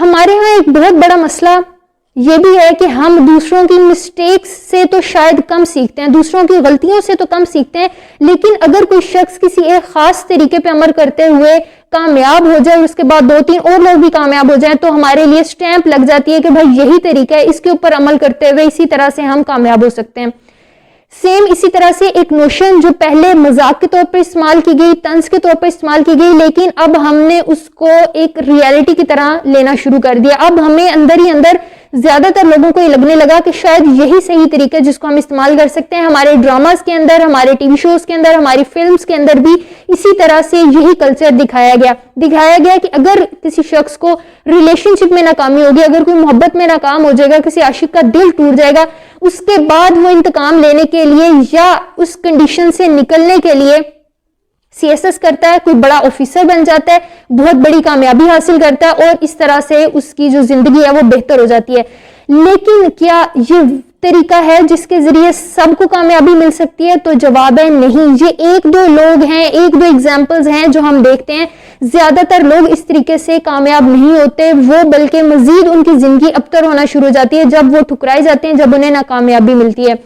हमारे यहाँ एक बहुत बड़ा मसला ये भी है कि हम दूसरों की मिस्टेक्स से तो शायद कम सीखते हैं, दूसरों की गलतियों से तो कम सीखते हैं, लेकिन अगर कोई शख्स किसी एक खास तरीके पे अमल करते हुए कामयाब हो जाए और उसके बाद 2-3 और लोग भी कामयाब हो जाएं, तो हमारे लिए स्टैंप लग जाती है कि भाई यही तरीका है, इसके ऊपर अमल करते हुए इसी तरह से हम कामयाब हो सकते हैं। सेम इसी तरह से एक नोशन जो पहले मजाक के तौर पर इस्तेमाल की गई, तंज के तौर पर इस्तेमाल की गई, लेकिन अब हमने उसको एक रियलिटी की तरह लेना शुरू कर दिया। अब हमें अंदर ही अंदर ज्यादातर लोगों को ये लगने लगा कि शायद यही सही तरीका है जिसको हम इस्तेमाल कर सकते हैं। हमारे ड्रामास के अंदर, हमारे टीवी शोज के अंदर, हमारी फिल्म्स के अंदर भी इसी तरह से यही कल्चर दिखाया गया कि अगर किसी शख्स को रिलेशनशिप में नाकामी होगी, अगर कोई मोहब्बत में नाकाम हो जाएगा, किसी आशिक का दिल टूट जाएगा, उसके बाद वो इंतकाम लेने के लिए या उस कंडीशन से निकलने के लिए सीएसएस करता है, कोई बड़ा ऑफिसर बन जाता है, बहुत बड़ी कामयाबी हासिल करता है और इस तरह से उसकी जो जिंदगी है वो बेहतर हो जाती है। लेकिन क्या ये तरीका है जिसके जरिए सबको कामयाबी मिल सकती है? तो जवाब है नहीं। ये 1-2 लोग हैं, 1-2 एग्जाम्पल्स हैं जो हम देखते हैं। ज्यादातर लोग इस तरीके से कामयाब नहीं होते, वो बल्कि मजीद उनकी जिंदगी अबतर होना शुरू हो जाती है जब वो ठुकराए जाते हैं, जब उन्हें नाकामयाबी मिलती है।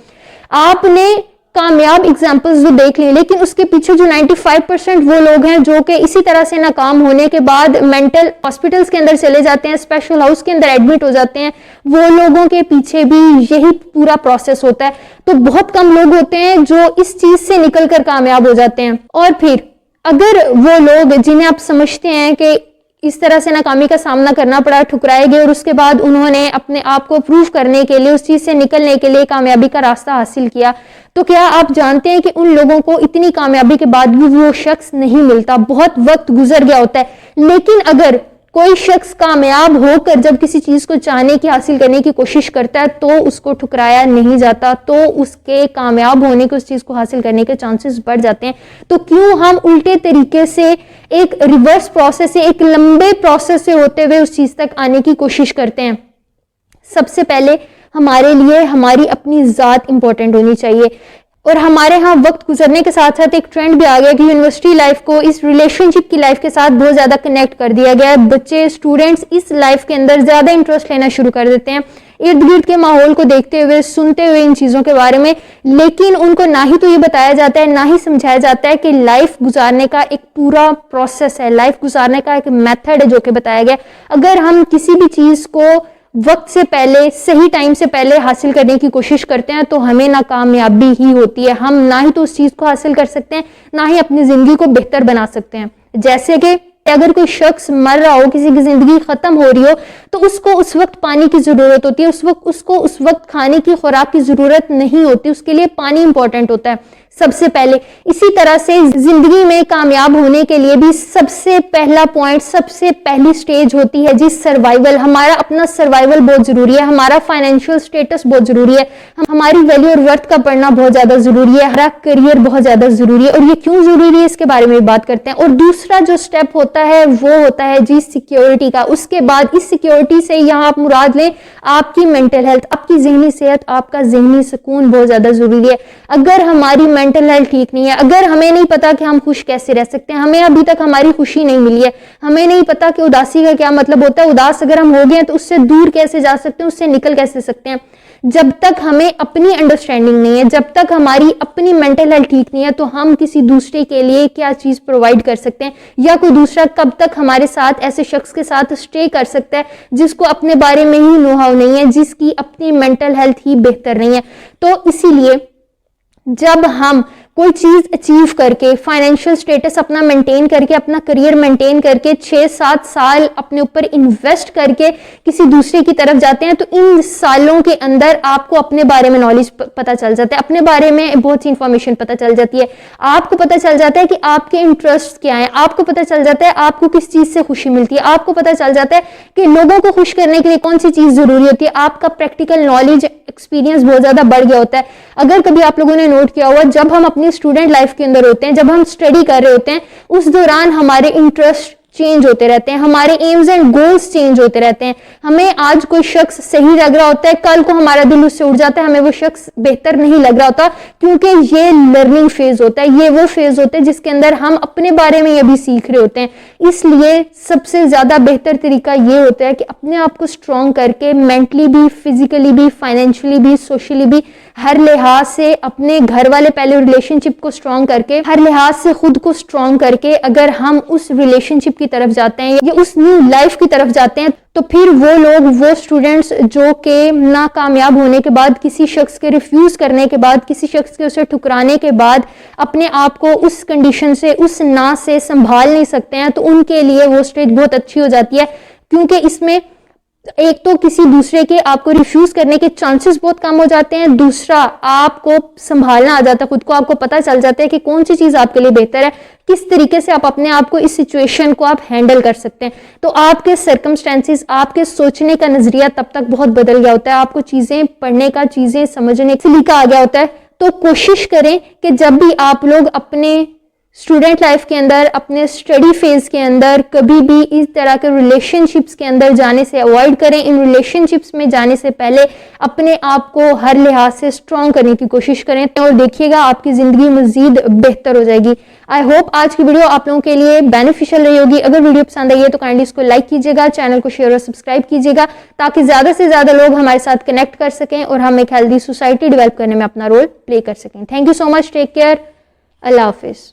आपने कामयाब एग्जाम्पल्स जो देख ली, लेकिन उसके पीछे जो 95% वो लोग हैं जो कि इसी तरह से नाकाम होने के बाद मेंटल हॉस्पिटल्स के अंदर चले जाते हैं, स्पेशल हाउस के अंदर एडमिट हो जाते हैं, वो लोगों के पीछे भी यही पूरा प्रोसेस होता है। तो बहुत कम लोग होते हैं जो इस चीज से निकलकर कामयाब हो जाते हैं। और फिर अगर वो लोग जिन्हें आप समझते हैं कि इस तरह से नाकामी का सामना करना पड़ा, ठुकराए गए और उसके बाद उन्होंने अपने आप को प्रूव करने के लिए, उस चीज से निकलने के लिए कामयाबी का रास्ता हासिल किया, तो क्या आप जानते हैं कि उन लोगों को इतनी कामयाबी के बाद भी वो शख्स नहीं मिलता, बहुत वक्त गुजर गया होता है। लेकिन अगर कोई शख्स कामयाब होकर जब किसी चीज को चाहने की, हासिल करने की कोशिश करता है, तो उसको ठुकराया नहीं जाता, तो उसके कामयाब होने के, उस चीज को हासिल करने के चांसेस बढ़ जाते हैं। तो क्यों हम उल्टे तरीके से एक रिवर्स प्रोसेस से, एक लंबे प्रोसेस से होते हुए उस चीज तक आने की कोशिश करते हैं? सबसे पहले हमारे लिए हमारी अपनी जात इंपॉर्टेंट होनी चाहिए। और हमारे यहाँ वक्त गुजरने के साथ साथ एक ट्रेंड भी आ गया कि यूनिवर्सिटी लाइफ को इस रिलेशनशिप की लाइफ के साथ बहुत ज्यादा कनेक्ट कर दिया गया है। बच्चे, स्टूडेंट्स इस लाइफ के अंदर ज्यादा इंटरेस्ट लेना शुरू कर देते हैं, इर्द गिर्द के माहौल को देखते हुए, सुनते हुए इन चीजों के बारे में। लेकिन उनको ना ही तो ये बताया जाता है, ना ही समझाया जाता है कि लाइफ गुजारने का एक पूरा प्रोसेस है, लाइफ गुजारने का एक मेथड है जो कि बताया गया। अगर हम किसी भी चीज को वक्त से पहले, सही टाइम से पहले हासिल करने की कोशिश करते हैं, तो हमें नाकामयाबी ही होती है। हम ना ही तो उस चीज को हासिल कर सकते हैं, ना ही अपनी जिंदगी को बेहतर बना सकते हैं। जैसे कि अगर कोई शख्स मर रहा हो, किसी की जिंदगी खत्म हो रही हो, तो उसको उस वक्त पानी की जरूरत होती है, उसको उस वक्त खाने की, खुराक की जरूरत नहीं होती, उसके लिए पानी इंपॉर्टेंट होता है सबसे पहले। इसी तरह से जिंदगी में कामयाब होने के लिए भी सबसे पहला पॉइंट, सबसे पहली स्टेज होती है जी सर्वाइवल। हमारा अपना सर्वाइवल बहुत जरूरी है, हमारा फाइनेंशियल स्टेटस बहुत जरूरी है, हमारी वैल्यू और वर्थ का पढ़ना बहुत ज्यादा जरूरी है, हमारा करियर बहुत ज्यादा जरूरी है। और ये क्यों जरूरी है इसके बारे में भी बात करते हैं। और दूसरा जो स्टेप होता है वो होता है जी सिक्योरिटी का। उसके बाद इस सिक्योरिटी से यहाँ आप मुराद लें आपकी मेंटल हेल्थ, आपकी जहनी सेहत, आपका जहनी सुकून बहुत ज्यादा जरूरी है। अगर हमारी मेंटल हेल्थ ठीक नहीं है, अगर हमें नहीं पता कि हम खुश कैसे रह सकते हैं, हमें अभी तक हमारी खुशी नहीं मिली है, हमें नहीं पता कि उदासी का क्या मतलब होता है, उदास अगर हम हो गए तो उससे दूर कैसे जा सकते हैं, उससे निकल कैसे सकते हैं, जब तक हमें अपनी अंडरस्टैंडिंग नहीं है, जब तक हमारी अपनी मेंटल हेल्थ ठीक नहीं है, तो हम किसी दूसरे के लिए क्या चीज प्रोवाइड कर सकते हैं, या कोई दूसरा कब तक हमारे साथ ऐसे शख्स के साथ स्टे कर सकता है जिसको अपने बारे में ही नो-हाउ नहीं है, जिसकी अपनी मेंटल हेल्थ ही बेहतर नहीं है। तो इसीलिए जब हम कोई चीज अचीव करके, फाइनेंशियल स्टेटस अपना मेंटेन करके, अपना करियर मेंटेन करके, 6-7 साल अपने ऊपर इन्वेस्ट करके किसी दूसरे की तरफ जाते हैं, तो इन सालों के अंदर आपको अपने बारे में नॉलेज पता चल जाता है, अपने बारे में बहुत सी इंफॉर्मेशन पता चल जाती है, आपको पता चल जाता है कि आपके इंटरेस्ट क्या है, आपको पता चल जाता है आपको किस चीज से खुशी मिलती है, आपको पता चल जाता है कि लोगों को खुश करने के लिए कौन सी चीज जरूरी होती है। आपका प्रैक्टिकल नॉलेज, एक्सपीरियंस बहुत ज्यादा बढ़ गया होता है। अगर कभी आप लोगों ने नोट किया हुआ, जब हम अपनी स्टूडेंट लाइफ के अंदर होते हैं, जब हम स्टडी कर रहे होते हैं, उस दौरान हमारे इंटरेस्ट चेंज होते रहते हैं, हमारे एम्स एंड गोल्स चेंज होते रहते हैं। हमें आज कोई शख्स सही लग रहा होता है, कल को हमारा दिल उससे उड़ जाता है, हमें वो शख्स बेहतर नहीं लग रहा होता, क्योंकि ये लर्निंग फेज होता है, ये वो फेज होता है जिसके अंदर हम अपने बारे में अभी सीख रहे होते हैं। इसलिए सबसे ज्यादा बेहतर तरीका ये होता है कि अपने आप को स्ट्रॉन्ग करके मेंटली भी, फिजिकली भी, फाइनेंशियली भी, सोशली भी, हर लिहाज से अपने घर वाले पहले रिलेशनशिप को स्ट्रॉन्ग करके, हर लिहाज से खुद को स्ट्रॉन्ग करके अगर हम उस रिलेशनशिप की तरफ जाते हैं या उस न्यू लाइफ की तरफ जाते हैं, तो फिर वो लोग, वो स्टूडेंट्स जो कि नाकामयाब होने के बाद, किसी शख्स के रिफ्यूज करने के बाद, किसी शख्स के उसे ठुकराने के बाद अपने आप को उस कंडीशन से, उस ना से संभाल नहीं सकते हैं, तो उनके लिए वो स्टेज बहुत अच्छी हो जाती है, क्योंकि इसमें एक तो किसी दूसरे के आपको रिफ्यूज करने के चांसेस बहुत कम हो जाते हैं, दूसरा आपको संभालना आ जाता है खुद को, आपको पता चल जाता है कि कौन सी चीज आपके लिए बेहतर है, किस तरीके से आप अपने आप को, इस सिचुएशन को आप हैंडल कर सकते हैं। तो आपके सर्कमस्टेंसेस, आपके सोचने का नजरिया तब तक बहुत बदल गया होता है, आपको चीजें पढ़ने का, चीजें समझने का सलीका आ गया होता है। तो कोशिश करें कि जब भी आप लोग अपने स्टूडेंट लाइफ के अंदर, अपने स्टडी फेज के अंदर कभी भी इस तरह के रिलेशनशिप्स के अंदर जाने से अवॉइड करें। इन रिलेशनशिप्स में जाने से पहले अपने आप को हर लिहाज से स्ट्रॉन्ग करने की कोशिश करें और देखिएगा आपकी जिंदगी मजीद बेहतर हो जाएगी। आई होप आज की वीडियो आप लोगों के लिए बेनिफिशियल रही होगी। अगर वीडियो पसंद आई है तो काइंडली इसको लाइक कीजिएगा, चैनल को शेयर और सब्सक्राइब कीजिएगा, ताकि ज्यादा से ज्यादा लोग हमारे साथ कनेक्ट कर सकें और हम एक हेल्दी सोसाइटी डेवलप करने में अपना रोल प्ले कर सकें। Thank you so much, take care, अल्लाह हाफिज।